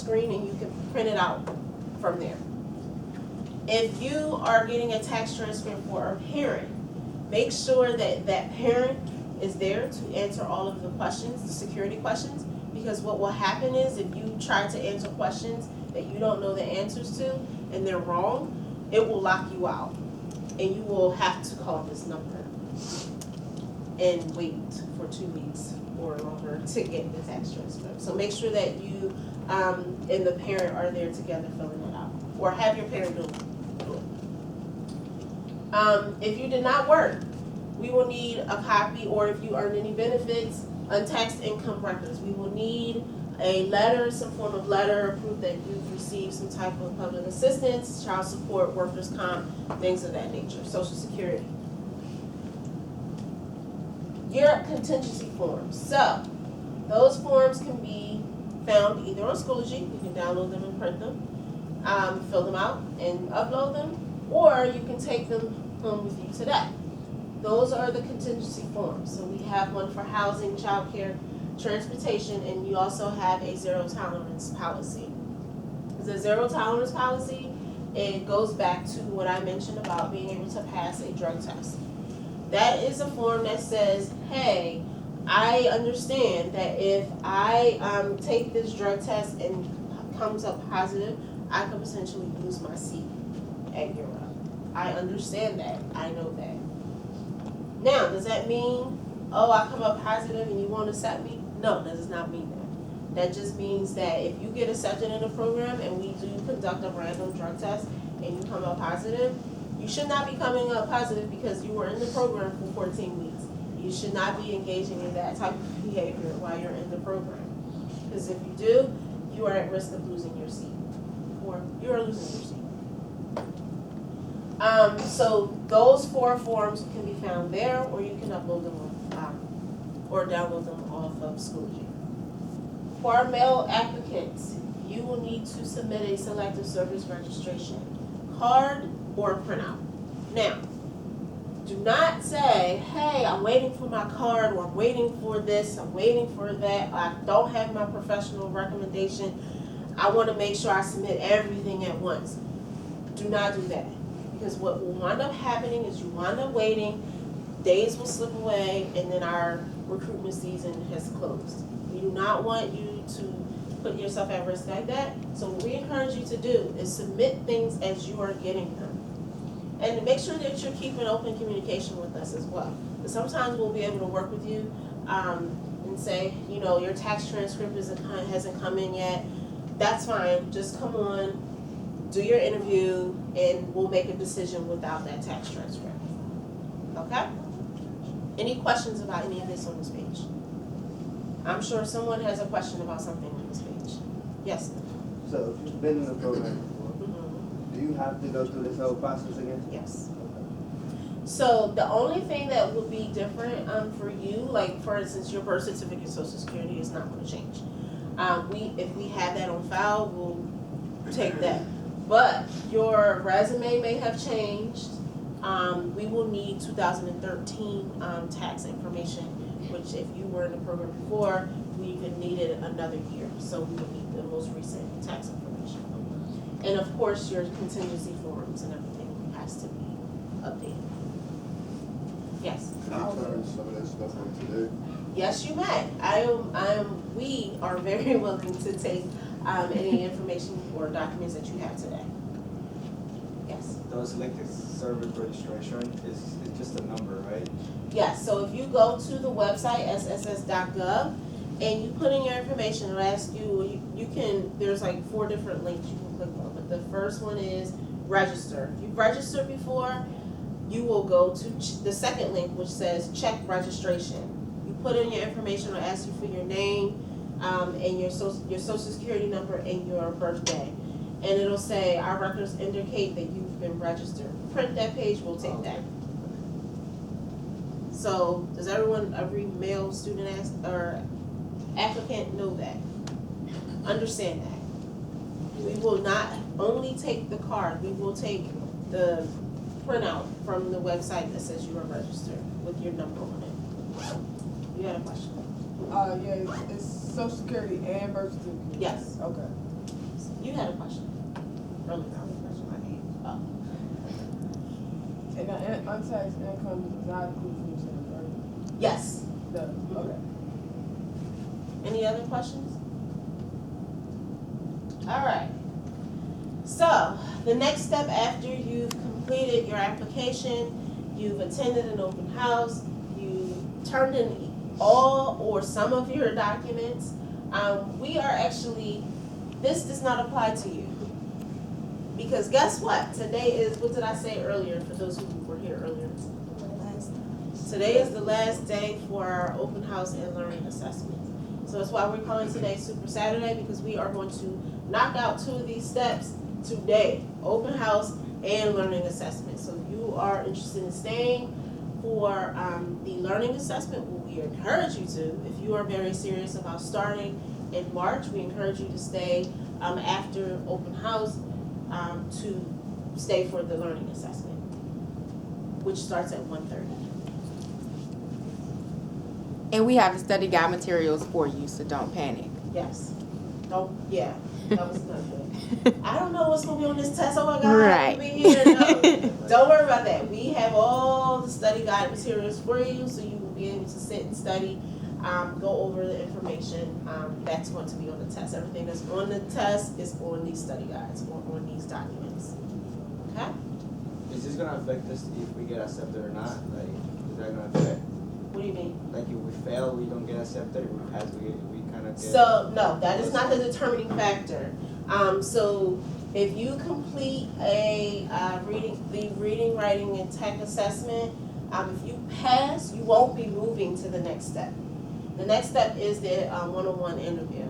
screen and you can print it out from there. If you are getting a tax transcript for a parent, make sure that that parent is there to answer all of the questions, the security questions, because what will happen is if you try to answer questions that you don't know the answers to and they're wrong, it will lock you out and you will have to call this number and wait for 2 weeks or longer to get the tax transcript. So make sure that you and the parent are there together filling it out, or have your parent do it. If you did not work, we will need a copy, or if you earned any benefits, untaxed income records. We will need a letter, some form of letter, proof that you've received some type of public assistance, child support, workers' comp, things of that nature, Social Security. Your contingency forms. So, those forms can be found either on Schoology, you can download them and print them, fill them out and upload them, or you can take them home with you today. Those are the contingency forms. So we have one for housing, childcare, transportation, and you also have a zero tolerance policy. The zero tolerance policy, it goes back to what I mentioned about being able to pass a drug test. That is a form that says, hey, I understand that if I take this drug test and comes up positive, I could potentially lose my seat at Europe. I understand that. I know that. Now, does that mean, oh, I come up positive and you won't accept me? No, that does not mean that. That just means that if you get accepted in the program and we do conduct a random drug test and you come up positive, you should not be coming up positive because you were in the program for 14 weeks. You should not be engaging in that type of behavior while you're in the program. Because if you do, you are at risk of losing your seat, or you are losing your seat. So those 4 forms can be found there, or you can upload them or download them off of Schoology. For our male applicants, you will need to submit a selective service registration card or a printout. Now, do not say, hey, I'm waiting for my card, or I'm waiting for this, I'm waiting for that, I don't have my professional recommendation, I want to make sure I submit everything at once. Do not do that. Because what will wind up happening is you wind up waiting, days will slip away, and then our recruitment season has closed. We do not want you to put yourself at risk like that. So what we encourage you to do is submit things as you are getting them. And make sure that you're keeping open communication with us as well. Because sometimes we'll be able to work with you and say, you know, your tax transcript hasn't come in yet. That's fine. Just come on, do your interview, and we'll make a decision without that tax transcript. Okay? Any questions about any of this on this page? I'm sure someone has a question about something on this page. Yes? So if you've been in the program before, do you have to go through this whole process again? Yes. So the only thing that would be different for you, like for instance, your birth certificate, Social Security is not going to change. If we have that on file, we'll take that. But your resume may have changed. We will need 2013 tax information, which if you were in the program before, we even needed another year. So we would need the most recent tax information. And of course, your contingency forms and everything has to be updated. Yes? Can you turn some of that stuff on today? Yes, you may. We are very willing to take any information or documents that you have today. Yes? Those selected service registration is just a number, right? Yes, so if you go to the website, sss.gov, and you put in your information, it'll ask you, there's like 4 different links you can click on, but the first one is register. If you've registered before, you will go to the second link, which says check registration. You put in your information, it'll ask you for your name, and your social security number and your birthday. And it'll say, our records indicate that you've been registered. Print that page, we'll take that. So, does every male student or applicant know that? Understand that. We will not only take the card, we will take the printout from the website that says you are registered with your number on it. You had a question? Yeah, it's Social Security and birth certificate. Yes. Okay. had a question. Earlier, I was question I need. Oh. And untaxed income does not include food stamps, right? Yes. Does, okay. Any other questions? All right. So, the next step after you've completed your application, you've attended an open house, you turned in all or some of your documents, we are actually, this does not apply to you. Because guess what? Today is, what did I say earlier for those who were here earlier? Today is the last day for our open house and learning assessment. So that's why we're calling today Super Saturday, because we are going to knock out 2 of these steps today, open house and learning assessment. So if you are interested in staying for the learning assessment, well, we encourage you to. If you are very serious about starting in March, we encourage you to stay after open house to stay for the learning assessment, which starts at 1:30. And we have the study guide materials for you, so don't panic. Yes. Oh, yeah, that was not good. I don't know what's gonna be on this test. Oh my God, I Right. have to be here. No, don't worry about that. We have all the study guide materials for you, so you will be able to sit and study, go over the information that's going to be on the test. Everything that's on the test is on these study guides, or on these documents. Okay? Is this gonna affect us if we get accepted or not? Like, is that gonna affect? What do you mean? Like, if we fail, we don't get accepted. If we pass, we kind of get. So, no, that is not the determining factor. So if you complete a reading, writing, and tech assessment, if you pass, you won't be moving to the next step. The next step is the one-on-one interview.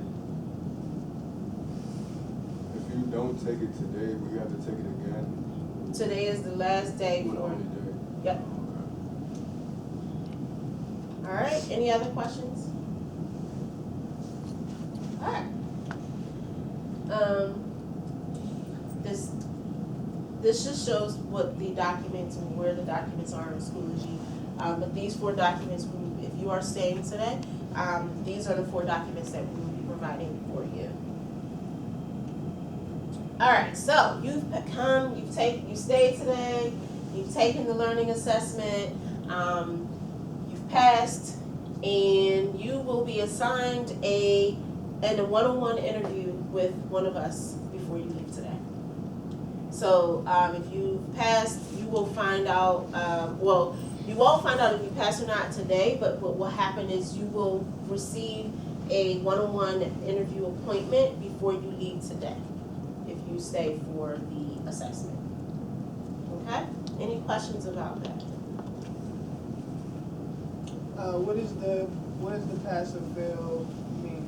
If you don't take it today, will you have to take it again? Today is the last day Or the for, only day? yep. All right, any other questions? All right. This just shows what the documents and where the documents are in Schoology. But these 4 documents, if you are staying today, these are the 4 documents that we will be providing for you. All right, so you've come, you stayed today, you've taken the learning assessment, you've passed, and you will be assigned a one-on-one interview with one of us before you leave today. So if you passed, you will find out, you won't find out if you pass or not today, but what will happen is you will receive a one-on-one interview appointment before you leave today, if you stay for the assessment. Okay? Any questions about that? What is the pass or fail mean?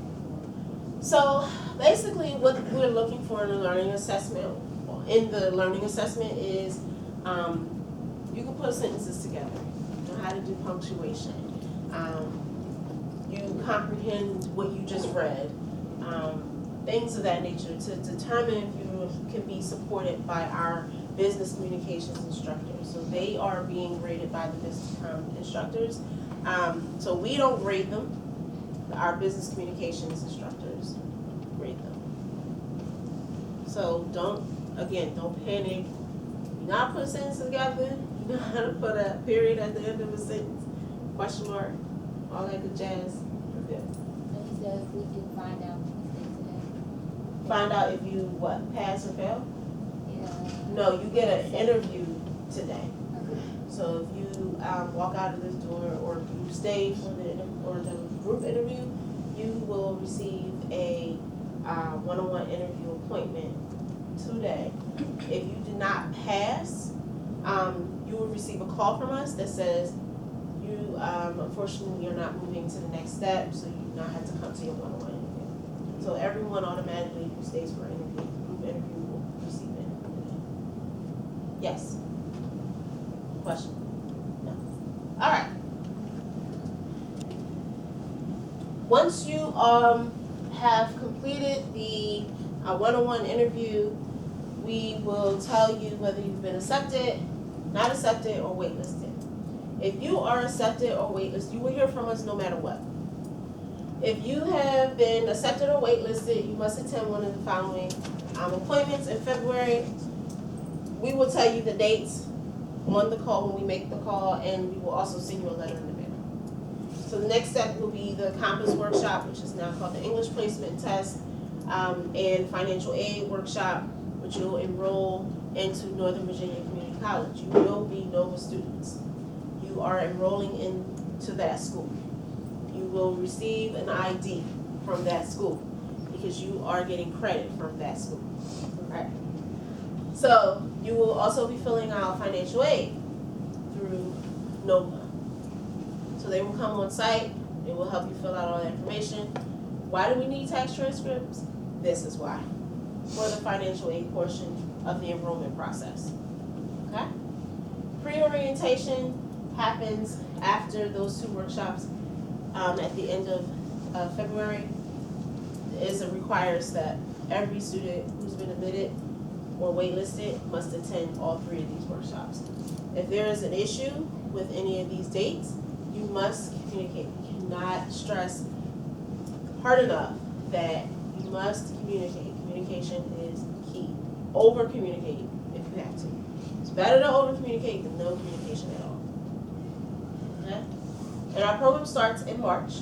So basically what we're looking for in the learning assessment, is you can put sentences together. You know how to do punctuation. You comprehend what you just read. Things of that nature to determine if you can be supported by our business communications instructors. So they are being graded by the business instructors. So we don't grade them. Our business communications instructors grade them. So don't panic. You know how to put a sentence together. You know how to put a period at the end of a sentence. Question mark. All that good jazz. You're good. And he says we can find out today. Find out if you pass or fail? Yeah. No, you get an interview today. Okay. So if you walk out of this door, or if you stay for the group interview, you will receive a one-on-one interview appointment today. If you did not pass, you will receive a call from us that says you unfortunately you're not moving to the next step, so you do not have to come to your one-on-one interview. So everyone automatically who stays for an group interview will receive it today. Yes. Question? No. All right. Once you have completed the one-on-one interview, we will tell you whether you've been accepted, not accepted, or waitlisted. If you are accepted or waitlisted, you will hear from us no matter what. If you have been accepted or waitlisted, you must attend one of the following appointments in February. We will tell you the dates on the call when we make the call, and we will also send you a letter in the mail. So the next step will be the Compass Workshop, which is now called the English Placement Test, and Financial Aid Workshop, which you'll enroll into Northern Virginia Community College. You will be NOVA students. You are enrolling into that school. You will receive an ID from that school because you are getting credit from that school. Right? So you will also be filling out financial aid through NOVA. So they will come on site, they will help you fill out all the information. Why do we need tax transcripts? This is why. For the financial aid portion of the enrollment process. Okay? Pre-orientation happens after those 2 workshops at the end of February. It requires that every student who's been admitted or waitlisted must attend all 3 of these workshops. If there is an issue with any of these dates, you must communicate. You cannot stress hard enough that you must communicate. Communication is key. Over communicate if you have to. It's better to over communicate than no communication at all. Okay? And our program starts in March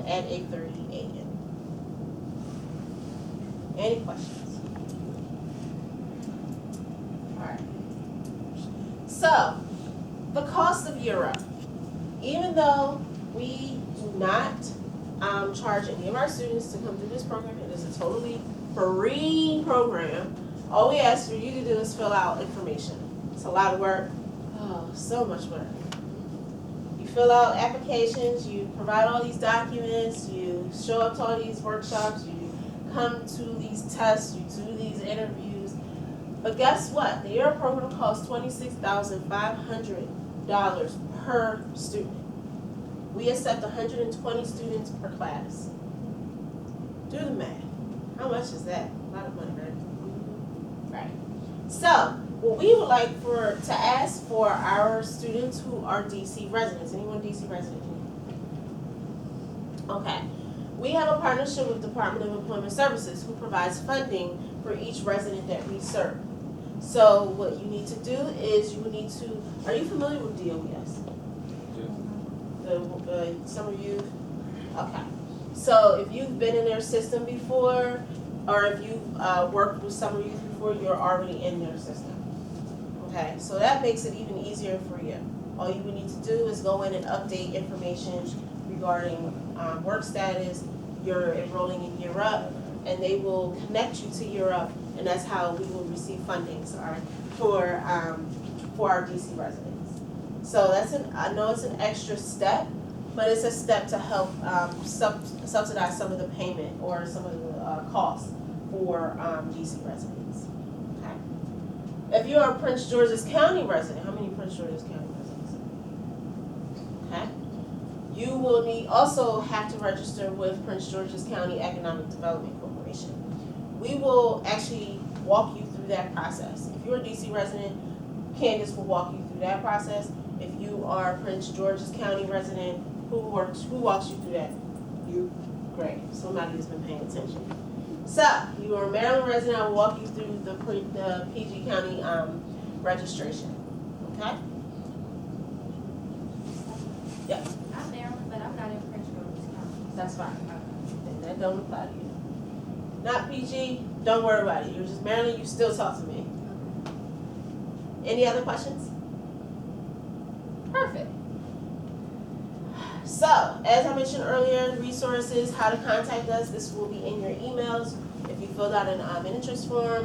at 8:30 a.m. Any questions? Alright. So, the cost of Europe. Even though we do not charge any of our students to come through this program, it is a totally free program. All we ask for you to do is fill out information. It's a lot of work. Oh, so much work. You fill out applications, you provide all these documents, you show up to all these workshops, you come to these tests, you do these interviews. But guess what? The Europe program costs $26,500 per student. We accept 120 students per class. Do the math. How much is that? A lot of money, right? Right. So, what we would like to ask for our students who are DC residents. Anyone DC resident? Okay. We have a partnership with Department of Employment Services who provides funding for each resident that we serve. So what you need to do is you need to, are you familiar with DOES? The summer youth? Okay. So if you've been in their system before, or if you've worked with summer youth before, you're already in their system. Okay, so that makes it even easier for you. All you would need to do is go in and update information regarding work status, you're enrolling in Europe, and they will connect you to Europe, and that's how we will receive funding, for our DC residents. So I know it's an extra step, but it's a step to help subsidize some of the payment or some of the costs for DC residents. Okay. If you're a Prince George's County resident, how many Prince George's County residents? Okay. You will also have to register with Prince George's County Economic Development Corporation. We will actually walk you through that process. If you're a DC resident, Candace will walk you through that process. If you are a Prince George's County resident, who walks you through that? You? Great. Somebody has been paying attention. So, you are a Maryland resident, I will walk you through the PG County registration. Okay? Yeah. I'm Maryland, but I'm not in Prince George's County. That's fine. Then that don't apply to you. Not PG, don't worry about it. You're just Maryland, you still talk to me. Any other questions? Perfect. So, as I mentioned earlier, resources, how to contact us, this will be in your emails. If you filled out an interest form,